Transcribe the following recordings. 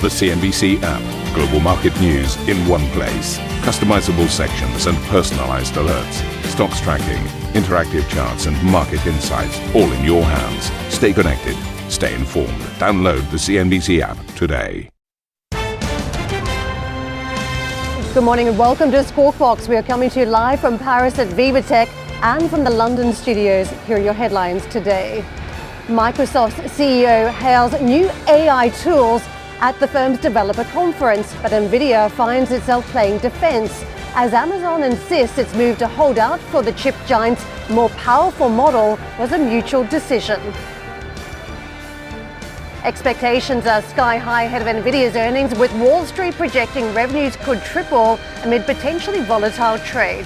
The CNBC app. Global market news in one place. Customizable sections and personalized alerts. Stocks tracking, interactive charts and market insights all in your hands. Stay connected. Stay informed. Download the CNBC app today. Good morning and welcome to Squawk Box. We are coming to you live from Paris at VivaTech and from the London studios. Here are your headlines today. Microsoft's CEO hails new AI tools at the firm's developer conference, but Nvidia finds itself playing defense as Amazon insists its move to hold out for the chip giant's more powerful model was a mutual decision. Expectations are sky high ahead of Nvidia's earnings, with Wall Street projecting revenues could triple amid potentially volatile trade.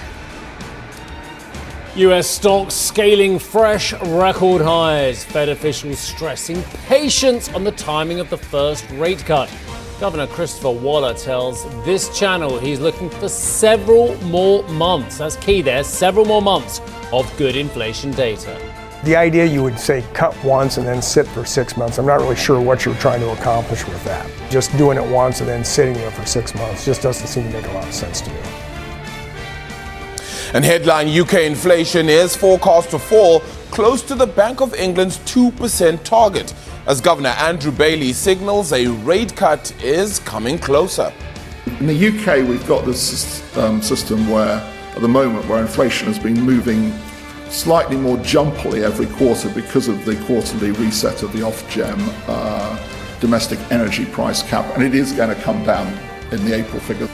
US stocks scaling fresh record highs. Fed officials stressing patience on the timing of the first rate cut. Governor Christopher Waller tells this channel he's looking for several more months, that's key there, several more months of good inflation data. The idea you would say cut once and then sit for 6 months, I'm not really sure what you're trying to accomplish with that. Just doing it once and then sitting there for 6 months just doesn't seem to make a lot of sense to me. And headline UK inflation is forecast to fall close to the Bank of England's 2% target, as Governor Andrew Bailey signals a rate cut is coming closer. In the UK, we've got this system where, at the moment, where inflation has been moving slightly more jumpily every quarter because of the quarterly reset of the Ofgem domestic energy price cap, and it is going to come down in the April figure.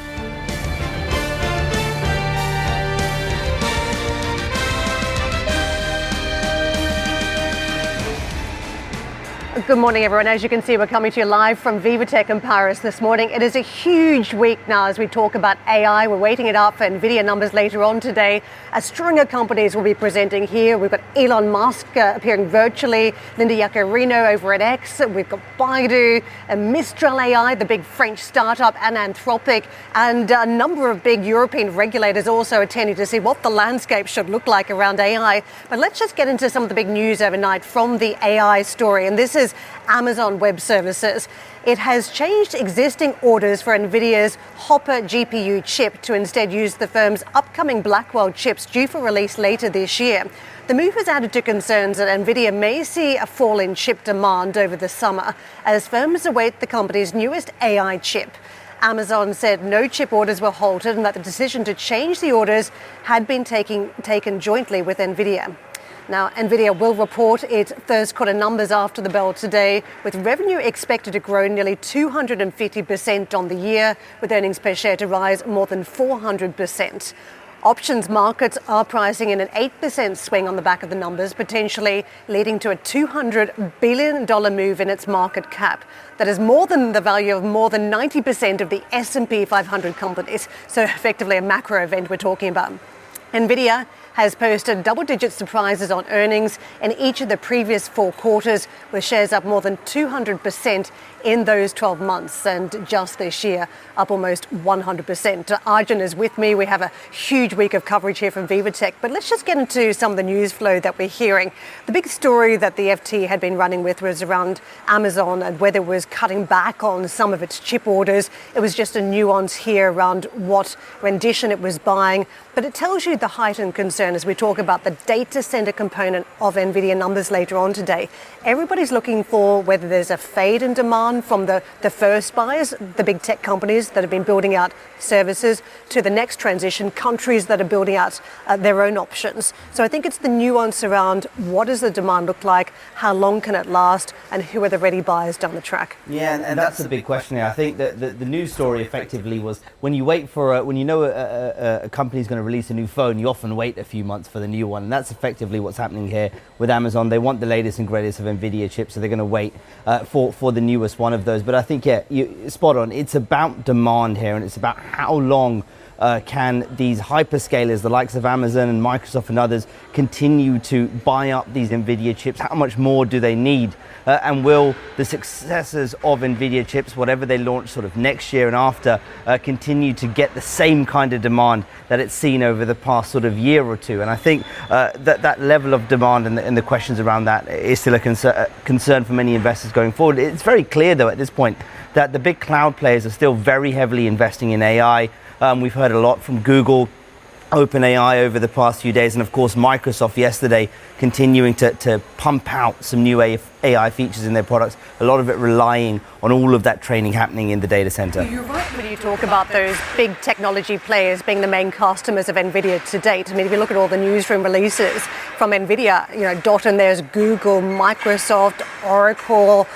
Good morning, everyone. As you can see, we're coming to you live from VivaTech in Paris this morning. It is a huge week now as we talk about AI. We're waiting it out for Nvidia numbers later on today. A string of companies will be presenting here. We've got Elon Musk appearing virtually, Linda Yaccarino over at X. We've got Baidu, Mistral AI, the big French startup, and Anthropic, and a number of big European regulators also attending to see what the landscape should look like around AI. But let's just get into some of the big news overnight from the AI story. And this is Amazon Web Services. It has changed existing orders for Nvidia's Hopper GPU chip to instead use the firm's upcoming Blackwell chips due for release later this year. The move has added to concerns that Nvidia may see a fall in chip demand over the summer as firms await the company's newest AI chip. Amazon said no chip orders were halted and that the decision to change the orders had been taken jointly with Nvidia. Now, Nvidia will report its first quarter numbers after the bell today, with revenue expected to grow nearly 250% on the year, with earnings per share to rise more than 400%. Options markets are pricing in an 8% swing on the back of the numbers, potentially leading to a $200 billion move in its market cap. That is more than the value of more than 90% of the S&P 500 companies. So effectively a macro event we're talking about. Nvidia has posted double-digit surprises on earnings in each of the previous 4 quarters, with shares up more than 200% in those 12 months, and just this year up almost 100%. Arjun is with me. We have a huge week of coverage here from VivaTech, but let's just get into some of the news flow that we're hearing. The big story that the FT had been running with was around Amazon and whether it was cutting back on some of its chip orders. It was just a nuance here around what rendition it was buying, but it tells you the heightened concern as we talk about the data center component of Nvidia numbers later on today. Everybody's looking for whether there's a fade in demand from the first buyers, the big tech companies that have been building out services, to the next transition, countries that are building out their own options. So I think it's the nuance around what does the demand look like, how long can it last, and who are the ready buyers down the track. Yeah, and that's the big question here. I think that the news story effectively was when you wait for when you know a company's going to release a new phone, you often wait a few months for the new one, and that's effectively what's happening here with Amazon. They want the latest and greatest of Nvidia chips, so they're going to wait for the newest one of those. But I think, yeah, spot on. It's about demand here, and it's about how long can these hyperscalers, the likes of Amazon and Microsoft and others, continue to buy up these Nvidia chips? How much more do they need? And will the successors of Nvidia chips, whatever they launch sort of next year and after, continue to get the same kind of demand that it's seen over the past sort of year or two? And I think that level of demand and the questions around that is still a concern for many investors going forward. It's very clear, though, at this point that the big cloud players are still very heavily investing in AI. We've heard a lot from Google, OpenAI over the past few days, and of course Microsoft yesterday continuing to pump out some new AI features in their products, a lot of it relying on all of that training happening in the data center. You're right when you talk about those big technology players being the main customers of Nvidia to date. I mean, if you look at all the newsroom releases from Nvidia, you know, dot in there's Google, Microsoft, Oracle,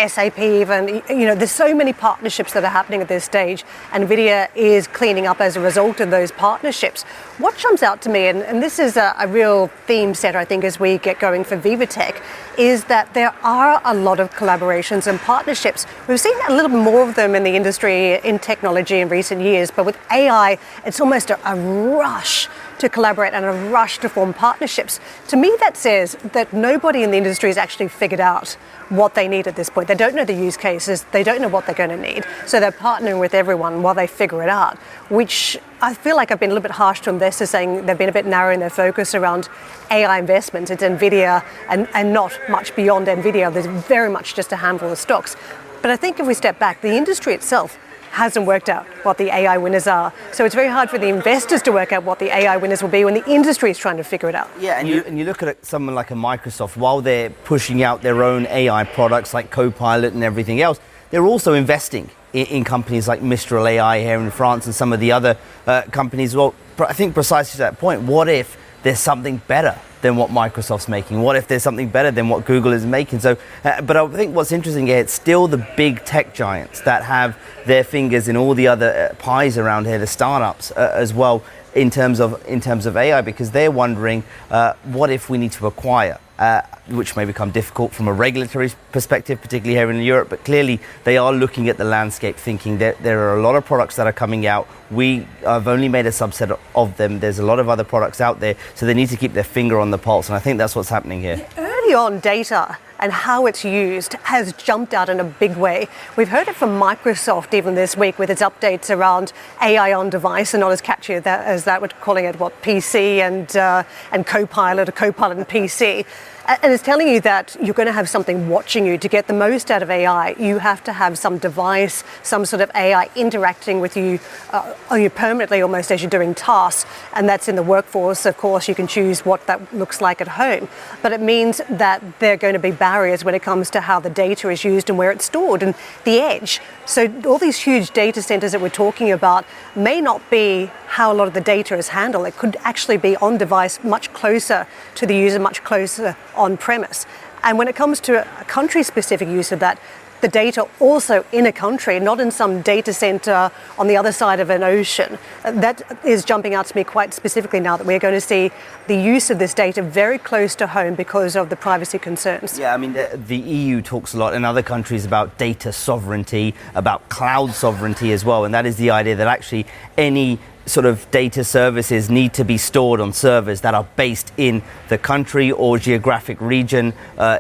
SAP even. You know, there's so many partnerships that are happening at this stage. Nvidia is cleaning up as a result of those partnerships. What jumps out to me, and this is a real theme setter, I think, as we get going for VivaTech, is that there are a lot of collaborations and partnerships. We've seen a little more of them in the industry, in technology in recent years, but with AI, it's almost a rush to collaborate and a rush to form partnerships. To me, that says that nobody in the industry has actually figured out what they need at this point. They don't know the use cases, they don't know what they're going to need, so they're partnering with everyone while they figure it out, which I feel like I've been a little bit harsh to investors, saying they've been a bit narrow in their focus around AI investment. It's Nvidia and not much beyond Nvidia. There's very much just a handful of stocks. But I think if we step back, the industry itself hasn't worked out what the AI winners are. So it's very hard for the investors to work out what the AI winners will be when the industry is trying to figure it out. Yeah, and you look at someone like a Microsoft, while they're pushing out their own AI products like Copilot and everything else, they're also investing in companies like Mistral AI here in France and some of the other companies. Well, I think precisely to that point, what if there's something better than what Microsoft's making? What if there's something better than what Google is making? So, but I think what's interesting here, it's still the big tech giants that have their fingers in all the other pies around here, the startups as well, in terms of AI, because they're wondering what if we need to acquire, which may become difficult from a regulatory perspective, particularly here in Europe, but clearly they are looking at the landscape thinking that there are a lot of products that are coming out. We have only made a subset of them. There's a lot of other products out there, so they need to keep their finger on the pulse, and I think that's what's happening here. Early on, data and how it's used has jumped out in a big way. We've heard it from Microsoft even this week with its updates around AI on device, and not as catchy as that, we're calling it PC and Copilot, or Copilot and PC. And it's telling you that you're going to have something watching you. To get the most out of AI, you have to have some device, some sort of AI interacting with you permanently, almost as you're doing tasks. And that's in the workforce. Of course, you can choose what that looks like at home. But it means that there are going to be barriers when it comes to how the data is used and where it's stored and the edge. So all these huge data centers that we're talking about may not be how a lot of the data is handled. It could actually be on device, much closer to the user, much closer on premise. And when it comes to a country-specific use of that, the data also in a country, not in some data center on the other side of an ocean. That is jumping out to me quite specifically now, that we're going to see the use of this data very close to home because of the privacy concerns. Yeah, I mean, the EU talks a lot in other countries about data sovereignty, about cloud sovereignty as well, and that is the idea that actually any sort of data services need to be stored on servers that are based in the country or geographic region,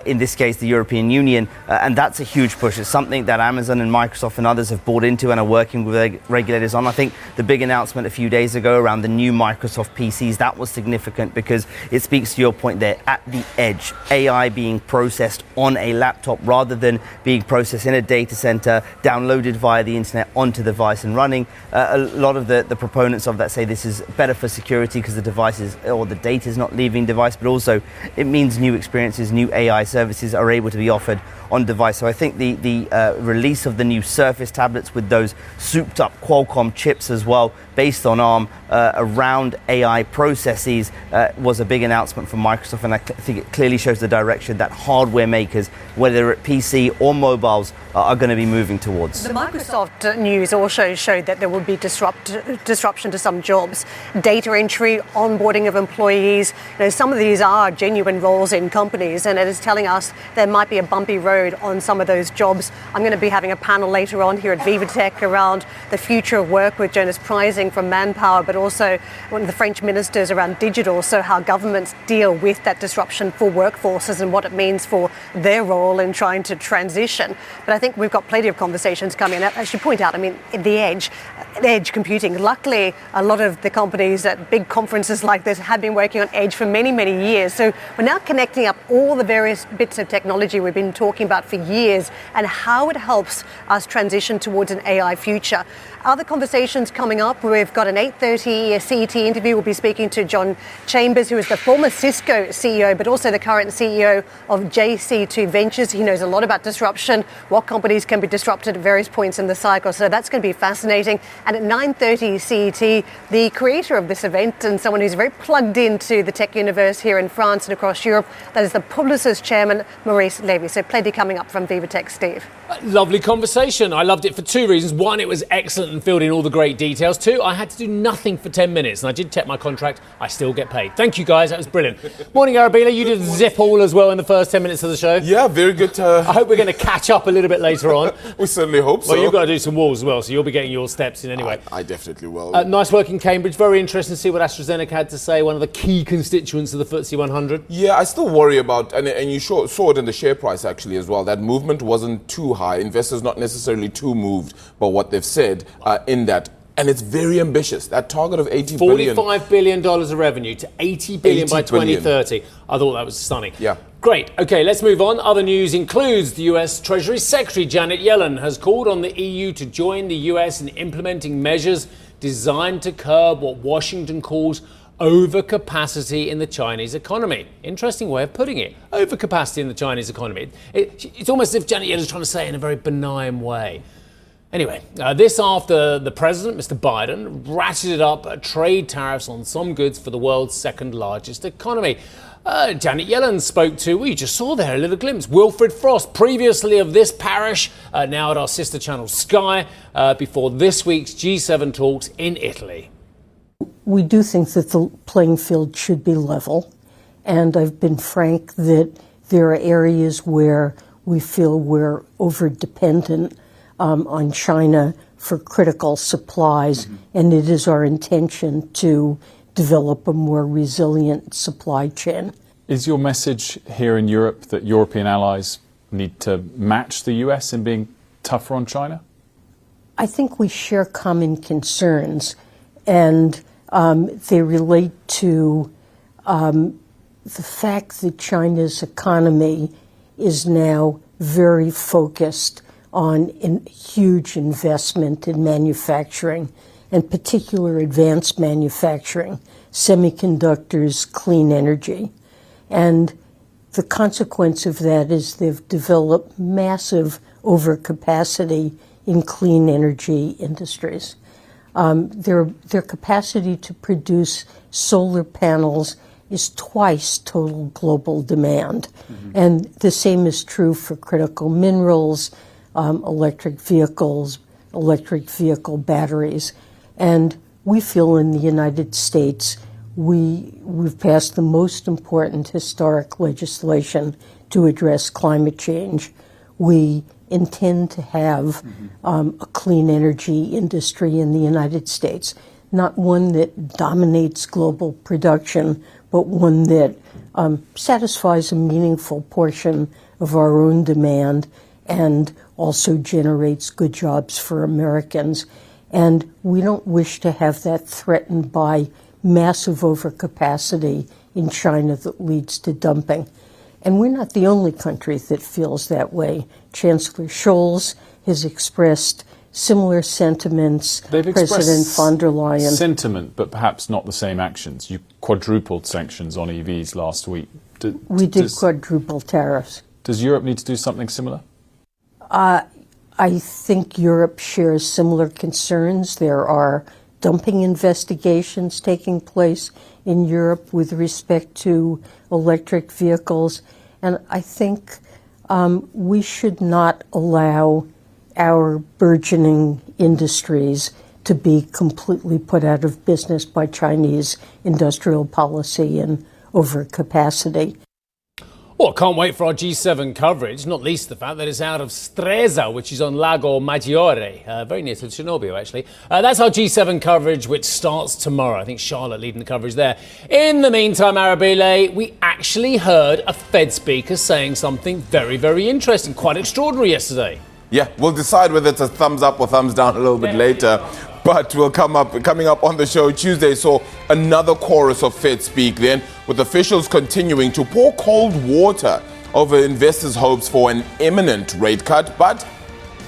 in this case the European Union, and that's a huge push. It's something that Amazon and Microsoft and others have bought into and are working with regulators on. I think the big announcement a few days ago around the new Microsoft PCs, that was significant because it speaks to your point there, at the edge, AI being processed on a laptop rather than being processed in a data center, downloaded via the internet onto the device and running. A lot of the proponents of that say this is better for security because the devices or the data is not leaving device, but also it means new experiences, new AI services are able to be offered on device. So I think the release of the new Surface tablets with those souped up Qualcomm chips as well, based on ARM, around AI processes, was a big announcement from Microsoft, and I think it clearly shows the direction that hardware makers, whether at PC or mobiles, are going to be moving towards. The Microsoft news also showed that there will be disruption disruption to some jobs. Data entry, onboarding of employees. Some of these are genuine roles in companies, and it is telling us there might be a bumpy road on some of those jobs. I'm going to be having a panel later on here at VivaTech around the future of work with Jonas Prising from Manpower, but also one of the French ministers around digital, so how governments deal with that disruption for workforces and what it means for their role in trying to transition. But I think we've got plenty of conversations coming. And as you point out, the edge computing. Luckily, a lot of the companies at big conferences like this have been working on edge for many, many years. So we're now connecting up all the various bits of technology we've been talking about for years and how it helps us transition towards an AI future. Other conversations coming up. We've got an 8:30 CET interview. We'll be speaking to John Chambers, who is the former Cisco CEO, but also the current CEO of JC2 Ventures. He knows a lot about disruption, what companies can be disrupted at various points in the cycle. So that's going to be fascinating. And at 9:30 CET, the creator of this event and someone who's very plugged into the tech universe here in France and across Europe, that is the Publicis chairman, Maurice Levy. So plenty coming up from VivaTech, Steve. Lovely conversation. I loved it for two reasons. One, it was excellent and filled in all the great details. Two, I had to do nothing for 10 minutes, and I did check my contract. I still get paid. Thank you, guys. That was brilliant. Morning, Arabella. You did zip all as well in the first 10 minutes of the show. Yeah, very good. I hope we're going to catch up a little bit later on. We certainly hope so. Well, you've got to do some walls as well, so you'll be getting your steps in anyway. I definitely will. Nice work in Cambridge. Very interesting to see what AstraZeneca had to say, one of the key constituents of the FTSE 100. Yeah, I still worry about, and you saw it in the share price actually as well, that movement wasn't too high. Investors not necessarily too moved by what they've said in that. And it's very ambitious. That target of $80 billion. $45 billion of revenue to $80 billion by 2030. I thought that was stunning. Yeah. Great. OK, let's move on. Other news includes the US Treasury Secretary Janet Yellen has called on the EU to join the US in implementing measures designed to curb what Washington calls overcapacity in the Chinese economy. Interesting way of putting it. Overcapacity in the Chinese economy. It's almost as if Janet Yellen is trying to say it in a very benign way. Anyway, this after the president, Mr. Biden, ratcheted up trade tariffs on some goods for the world's second largest economy. Janet Yellen spoke to, well, you just saw there a little glimpse, Wilfred Frost, previously of this parish, now at our sister channel Sky, before this week's G7 talks in Italy. We do think that the playing field should be level, and I've been frank that there are areas where we feel we're over-dependent on China for critical supplies, and it is our intention to develop a more resilient supply chain. Is your message here in Europe that European allies need to match the US in being tougher on China? I think we share common concerns, and they relate to the fact that China's economy is now very focused on huge investment in manufacturing, and particular advanced manufacturing, semiconductors, clean energy. And the consequence of that is they've developed massive overcapacity in clean energy industries. Their capacity to produce solar panels is twice total global demand. And the same is true for critical minerals, electric vehicles, electric vehicle batteries. And we feel in the United States we've passed the most important historic legislation to address climate change. We intend to have a clean energy industry in the United States, not one that dominates global production, but one that satisfies a meaningful portion of our own demand and also generates good jobs for Americans. And we don't wish to have that threatened by massive overcapacity in China that leads to dumping. And we're not the only country that feels that way. Chancellor Scholz has expressed similar sentiments. President von der Leyen. Sentiment, but perhaps not the same actions. You quadrupled sanctions on EVs last week. We did quadruple tariffs. Does Europe need to do something similar? I think Europe shares similar concerns. There are dumping investigations taking place in Europe with respect to electric vehicles. And I think we should not allow our burgeoning industries to be completely put out of business by Chinese industrial policy and overcapacity. Well, can't wait for our G7 coverage, not least the fact that it's out of Stresa, which is on Lago Maggiore, very near to Chernobyl, actually. That's our G7 coverage, which starts tomorrow. I think Charlotte leading the coverage there. In the meantime, Arabile, we actually heard a Fed speaker saying something very, very interesting, quite extraordinary yesterday. Yeah, we'll decide whether it's a thumbs up or thumbs down a little bit later. But coming up on the show Tuesday, saw another chorus of Fed speak then, with officials continuing to pour cold water over investors' hopes for an imminent rate cut, but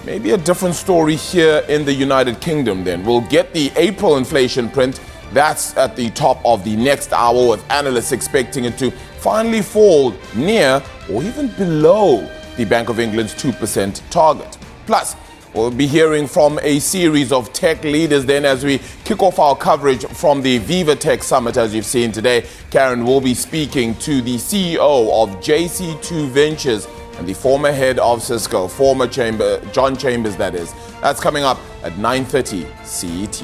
maybe a different story here in the United Kingdom then. We'll get the April inflation print. That's at the top of the next hour, with analysts expecting it to finally fall near or even below the Bank of England's 2% target. Plus, we'll be hearing from a series of tech leaders then as we kick off our coverage from the Viva Tech Summit, as you've seen today. Karen will be speaking to the CEO of JC2 Ventures and the former head of Cisco, John Chambers, that is. That's coming up at 9:30 CET.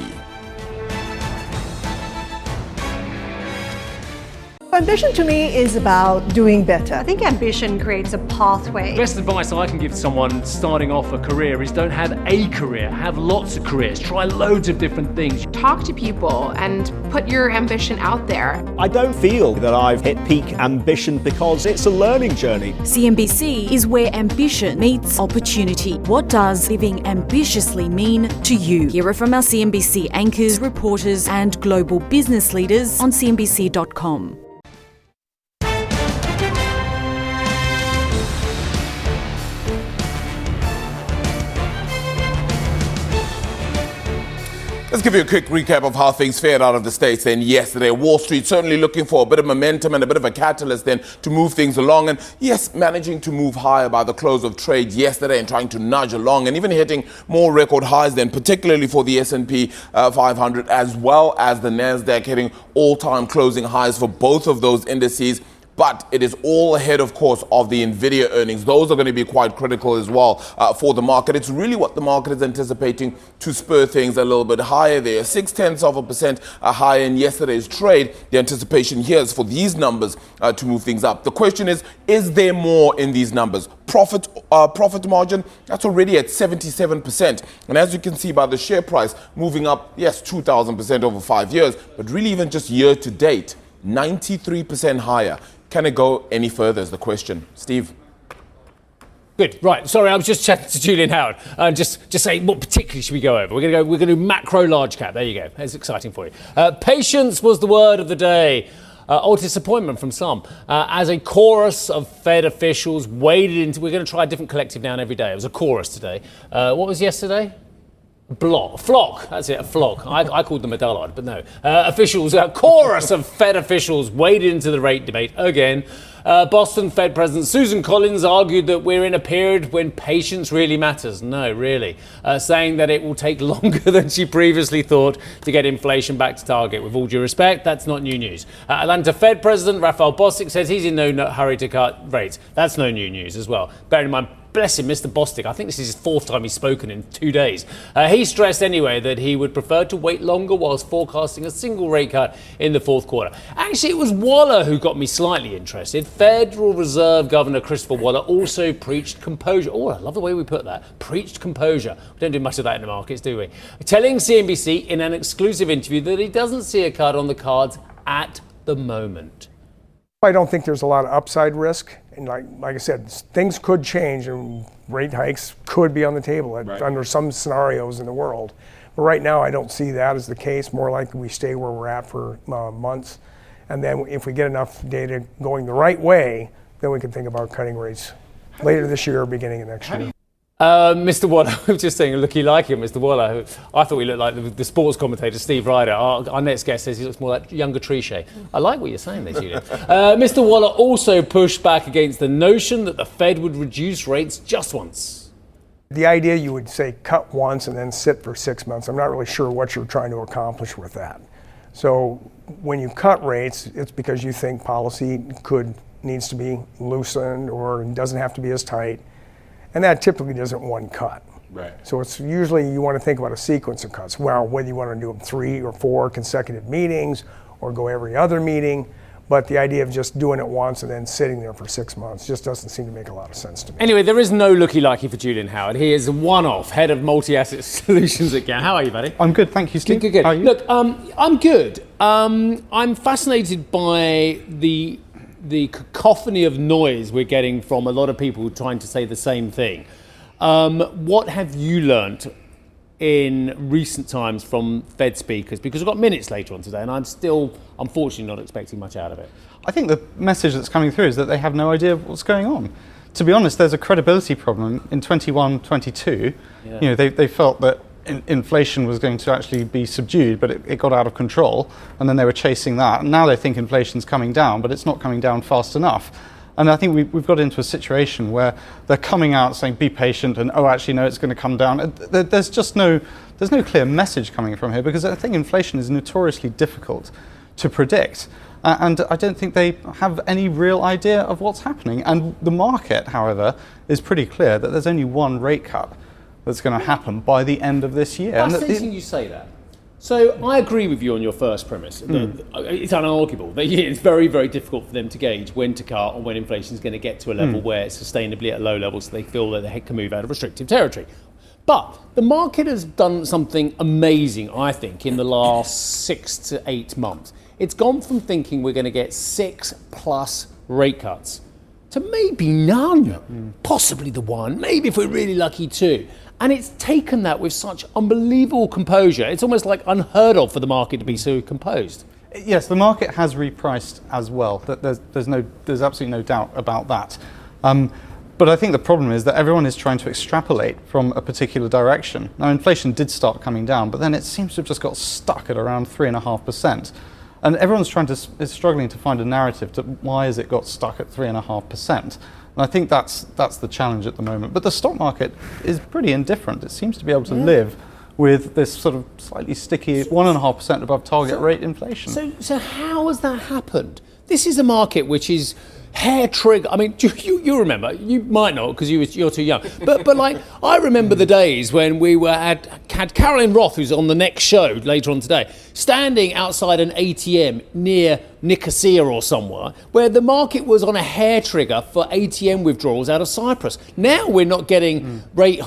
Ambition to me is about doing better. I think ambition creates a pathway. Best advice I can give someone starting off a career is don't have a career, have lots of careers, try loads of different things. Talk to people and put your ambition out there. I don't feel that I've hit peak ambition because it's a learning journey. CNBC is where ambition meets opportunity. What does living ambitiously mean to you? Hear it from our CNBC anchors, reporters and global business leaders on CNBC.com. Let's give you a quick recap of how things fared out of the States then yesterday. Wall Street certainly looking for a bit of momentum and a bit of a catalyst then to move things along. And yes, managing to move higher by the close of trade yesterday and trying to nudge along and even hitting more record highs then, particularly for the S&P 500 as well as the NASDAQ, hitting all-time closing highs for both of those indices. But it is all ahead, of course, of the Nvidia earnings. Those are going to be quite critical as well for the market. It's really what the market is anticipating to spur things a little bit higher there. 0.6% higher in yesterday's trade. The anticipation here is for these numbers to move things up. The question is there more in these numbers? Profit margin, that's already at 77%. And as you can see by the share price moving up, yes, 2,000% over 5 years, but really even just year to date, 93% higher. Can it go any further is the question. Steve? Good. Right. Sorry, I was just chatting to Julian Howard. Just saying, what particularly should we go over? We're going to do macro large cap. There you go. That's exciting for you. Patience was the word of the day. Or disappointment from some. As a chorus of Fed officials waded into... We're going to try a different collective noun every day. It was a chorus today. What was yesterday? Flock, that's it, a flock. I called them a dullard, but no. A chorus of Fed officials waded into the rate debate again. Boston Fed President Susan Collins argued that we're in a period when patience really matters. No, really. Saying that it will take longer than she previously thought to get inflation back to target. With all due respect, that's not new news. Atlanta Fed President Raphael Bostic says he's in no hurry to cut rates. That's no new news as well. Bearing in mind, bless him, Mr. Bostic. I think this is his fourth time he's spoken in 2 days. He stressed anyway that he would prefer to wait longer whilst forecasting a single rate cut in the fourth quarter. Actually, it was Waller who got me slightly interested. Federal Reserve Governor Christopher Waller also preached composure. Oh, I love the way we put that. Preached composure. We don't do much of that in the markets, do we? Telling CNBC in an exclusive interview that he doesn't see a cut on the cards at the moment. I don't think there's a lot of upside risk. And like I said, things could change and rate hikes could be on the table under some scenarios in the world. But right now, I don't see that as the case. More likely we stay where we're at for months. And then if we get enough data going the right way, then we can think about cutting rates later this year or beginning of next year. Mr. Waller, I was just saying, look, you like him, Mr. Waller. I thought he looked like the sports commentator, Steve Ryder. Our next guest says he looks more like younger Trichet. I like what you're saying there, Julian. Mr. Waller also pushed back against the notion that the Fed would reduce rates just once. The idea you would say cut once and then sit for 6 months, I'm not really sure what you're trying to accomplish with that. So when you cut rates, it's because you think policy needs to be loosened or doesn't have to be as tight. And that typically doesn't one cut. Right. So it's usually you want to think about a sequence of cuts. Well, whether you want to do them 3 or 4 consecutive meetings or go every other meeting, but the idea of just doing it once and then sitting there for 6 months just doesn't seem to make a lot of sense to me. Anyway, there is no looky-likey for Julian Howard. He is one-off head of multi-asset solutions at GAN. How are you, buddy? I'm good, thank you, Steve. Good. How are you? Look, I'm good. I'm fascinated by the cacophony of noise we're getting from a lot of people trying to say the same thing. What have you learnt in recent times from Fed speakers? Because we've got minutes later on today, and I'm still, unfortunately, not expecting much out of it. I think the message that's coming through is that they have no idea what's going on. To be honest, there's a credibility problem in 21, 22. Yeah. You know, they felt that inflation was going to actually be subdued, but it got out of control, and then they were chasing that. And now they think inflation's coming down, but it's not coming down fast enough. And I think we've got into a situation where they're coming out saying, be patient, and actually, no, it's going to come down. There's no clear message coming from here, because I think inflation is notoriously difficult to predict. And I don't think they have any real idea of what's happening. And the market, however, is pretty clear that there's only one rate cut that's going to happen by the end of this year. Fascinating you say that. So I agree with you on your first premise. It's unarguable that it's very, very difficult for them to gauge when to cut or when inflation is going to get to a level where it's sustainably at low levels, so they feel that they can move out of restrictive territory. But the market has done something amazing, I think, in the last 6 to 8 months. It's gone from thinking we're going to get 6+ rate cuts to maybe none, possibly the one, maybe if we're really lucky 2. And it's taken that with such unbelievable composure. It's almost like unheard of for the market to be so composed. Yes, the market has repriced as well. There's absolutely no doubt about that. But I think the problem is that everyone is trying to extrapolate from a particular direction. Now, inflation did start coming down, but then it seems to have just got stuck at around 3.5%. And everyone's is struggling to find a narrative to why has it got stuck at 3.5%. And I think that's the challenge at the moment. But the stock market is pretty indifferent. It seems to be able to live with this sort of slightly sticky 1.5% above target rate inflation. So how has that happened? This is a market which is hair trigger. I mean, you remember? You might not because you're too young. But like I remember the days when we had Caroline Roth, who's on the next show later on today, standing outside an ATM near Nicosia or somewhere, where the market was on a hair trigger for ATM withdrawals out of Cyprus. Now we're not getting rate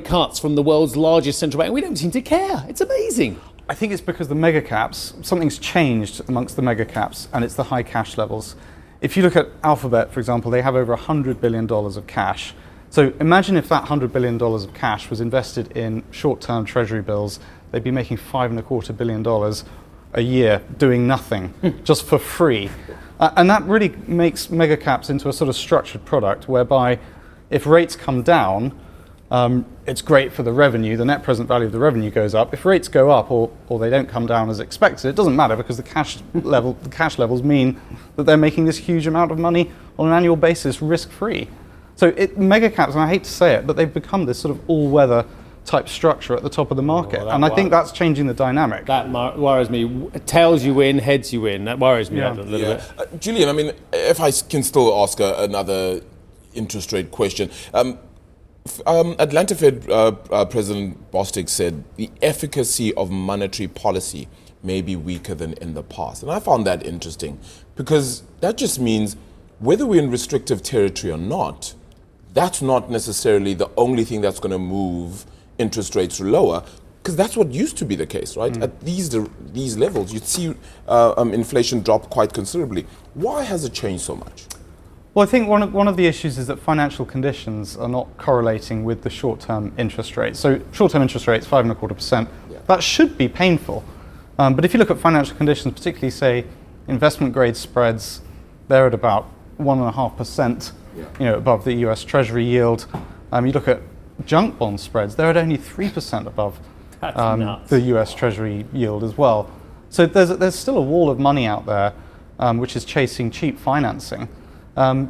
cuts from the world's largest central bank. We don't seem to care. It's amazing. I think it's because the mega caps, something's changed amongst the mega caps, and it's the high cash levels. If you look at Alphabet, for example, they have over $100 billion of cash. So imagine if that $100 billion of cash was invested in short-term treasury bills, they'd be making $5.25 billion a year doing nothing, just for free. And that really makes mega caps into a sort of structured product whereby if rates come down, it's great for the revenue, the net present value of the revenue goes up. If rates go up or they don't come down as expected, it doesn't matter because the cash levels mean that they're making this huge amount of money on an annual basis risk-free. So mega caps, and I hate to say it, but they've become this sort of all-weather type structure at the top of the market. And I think that's changing the dynamic. That worries me. Tails you win, heads you win. That worries me a little bit. Julian, I mean, if I can still ask another interest rate question. Atlanta Fed President Bostic said the efficacy of monetary policy may be weaker than in the past. And I found that interesting because that just means whether we're in restrictive territory or not, that's not necessarily the only thing that's going to move interest rates lower, because that's what used to be the case, right? At these levels, you'd see inflation drop quite considerably. Why has it changed so much? Well, I think one of the issues is that financial conditions are not correlating with the short-term interest rates. So short-term interest rates, 5.25%, that should be painful. But if you look at financial conditions, particularly, say, investment-grade spreads, they're at about 1.5%, above the US Treasury yield. You look at junk bond spreads, they're at only 3% above the US Treasury yield as well. So there's still a wall of money out there which is chasing cheap financing.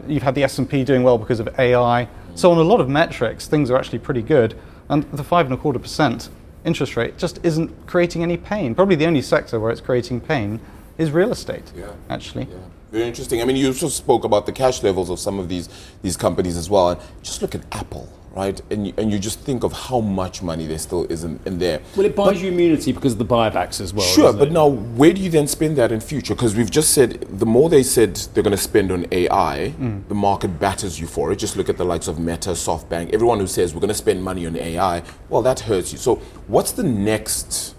You've had the S&P doing well because of AI. So on a lot of metrics, things are actually pretty good. And the 5.25% interest rate just isn't creating any pain. Probably the only sector where it's creating pain is real estate, actually. Yeah. Very interesting. I mean, you also spoke about the cash levels of some of these companies as well. And just look at Apple, right? And you just think of how much money there still is in there. Well, it buys you immunity because of the buybacks as well. Sure, but now where do you then spend that in future? Because we've just said the more they said they're going to spend on AI, the market batters you for it. Just look at the likes of Meta, SoftBank, everyone who says we're going to spend money on AI. Well, that hurts you. So what's the next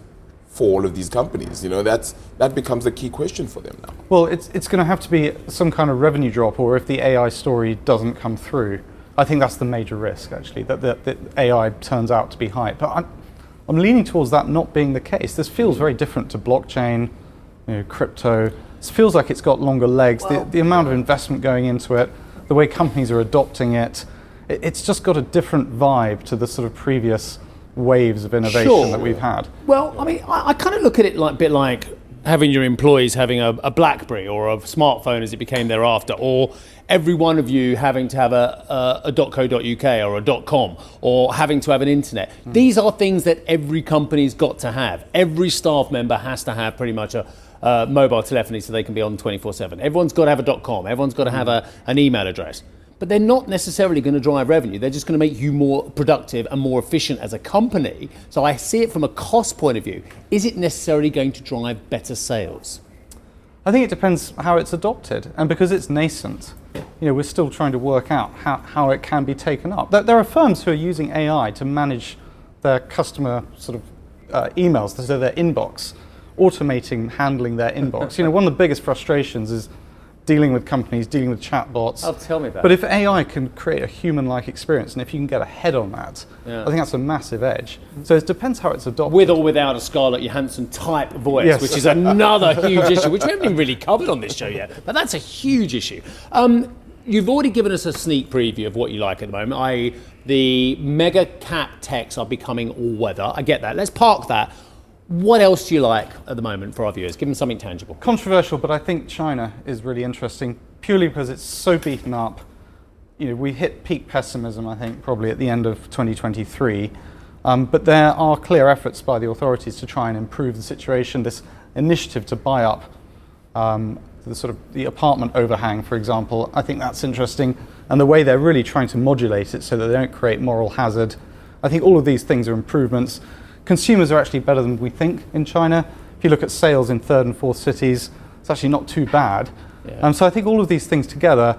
for all of these companies? You know, that becomes the key question for them now. Well, it's going to have to be some kind of revenue drop, or if the AI story doesn't come through. I think that's the major risk, actually, that AI turns out to be hype. But I'm leaning towards that not being the case. This feels very different to blockchain, crypto. It feels like it's got longer legs. The amount of investment going into it, the way companies are adopting it, it's just got a different vibe to the sort of previous waves of innovation that we've had. Well, I mean, I kind of look at it like a bit like having your employees having a BlackBerry or a smartphone as it became thereafter, or every one of you having to have a .co.uk or a .com, or having to have an internet. These are things that every company's got to have. Every staff member has to have pretty much a mobile telephony so they can be on 24/7. Everyone's got to have a .com. Everyone's got to have an email address. But they're not necessarily going to drive revenue. They're just going to make you more productive and more efficient as a company. So I see it from a cost point of view. Is it necessarily going to drive better sales? I think it depends how it's adopted. And because it's nascent, we're still trying to work out how it can be taken up. There are firms who are using AI to manage their customer sort of emails, so their inbox, automating handling their inbox. One of the biggest frustrations is dealing with companies, dealing with chatbots. Oh, tell me about it. But if AI can create a human-like experience, and if you can get ahead on that, I think that's a massive edge. So it depends how it's adopted. With or without a Scarlett Johansson type voice, Yes. which is another huge issue, which we haven't even really covered on this show yet, but that's a huge issue. You've already given us a sneak preview of what you like at the moment, i.e. the mega cap techs are becoming all-weather. I get that. Let's park that. What else do you like at the moment for our viewers? Give them something tangible. Controversial, but I think China is really interesting, purely because it's so beaten up. We hit peak pessimism, I think, probably at the end of 2023. But there are clear efforts by the authorities to try and improve the situation. This initiative to buy up the apartment overhang, for example, I think that's interesting. And the way they're really trying to modulate it so that they don't create moral hazard. I think all of these things are improvements. Consumers are actually better than we think in China. If you look at sales in third and fourth cities, it's actually not too bad. Yeah. So I think all of these things together,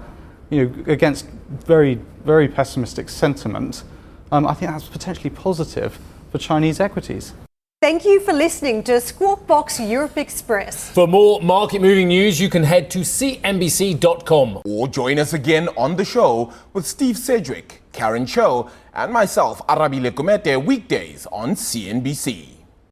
against very, very pessimistic sentiment, I think that's potentially positive for Chinese equities. Thank you for listening to Squawk Box Europe Express. For more market-moving news, you can head to CNBC.com. Or join us again on the show with Steve Sedgwick, Karen Cho, and myself, Arabi Lekumete, weekdays on CNBC.